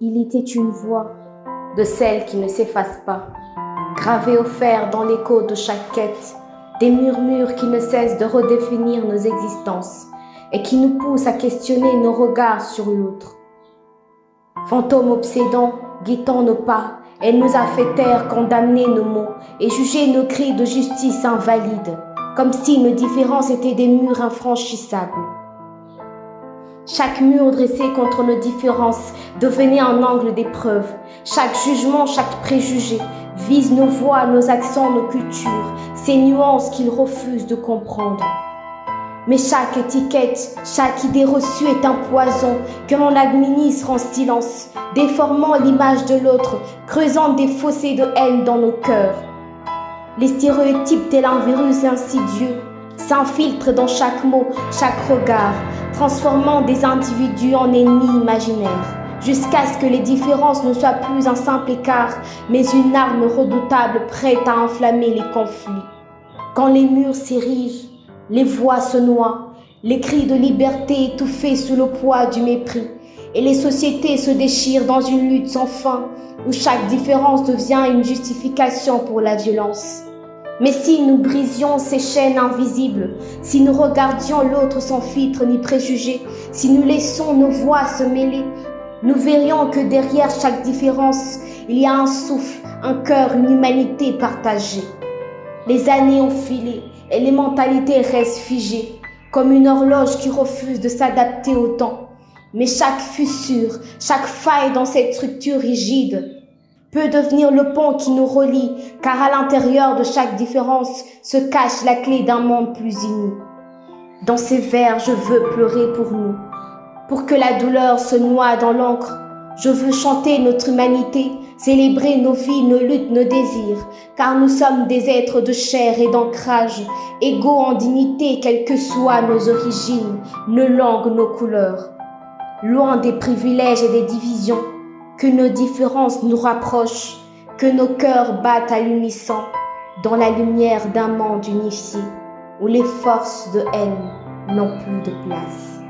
Il était une voix, de celles qui ne s'effacent pas, gravée au fer dans l'écho de chaque quête, des murmures qui ne cessent de redéfinir nos existences et qui nous poussent à questionner nos regards sur l'autre. Fantôme obsédant, guettant nos pas, elle nous a fait taire, condamner nos mots et juger nos cris de justice invalides, comme si nos différences étaient des murs infranchissables. Chaque mur dressé contre nos différences devenait un angle d'épreuve. Chaque jugement, chaque préjugé vise nos voix, nos accents, nos cultures, ces nuances qu'ils refusent de comprendre. Mais chaque étiquette, chaque idée reçue est un poison que l'on administre en silence, déformant l'image de l'autre, creusant des fossés de haine dans nos cœurs. Les stéréotypes tel un virus insidieux s'infiltrent dans chaque mot, chaque regard, transformant des individus en ennemis imaginaires, jusqu'à ce que les différences ne soient plus un simple écart, mais une arme redoutable prête à enflammer les conflits. Quand les murs s'érigent, les voix se noient, les cris de liberté étouffés sous le poids du mépris, et les sociétés se déchirent dans une lutte sans fin, où chaque différence devient une justification pour la violence. Mais si nous brisions ces chaînes invisibles, si nous regardions l'autre sans filtre ni préjugés, si nous laissons nos voix se mêler, nous verrions que derrière chaque différence, il y a un souffle, un cœur, une humanité partagée. Les années ont filé et les mentalités restent figées, comme une horloge qui refuse de s'adapter au temps. Mais chaque fissure, chaque faille dans cette structure rigide peut devenir le pont qui nous relie, car à l'intérieur de chaque différence se cache la clé d'un monde plus uni. Dans ces vers, je veux pleurer pour nous, pour que la douleur se noie dans l'encre. Je veux chanter notre humanité, célébrer nos vies, nos luttes, nos désirs, car nous sommes des êtres de chair et d'ancrage, égaux en dignité, quelles que soient nos origines, nos langues, nos couleurs. Loin des privilèges et des divisions, que nos différences nous rapprochent, que nos cœurs battent à l'unisson, dans la lumière d'un monde unifié, où les forces de haine n'ont plus de place.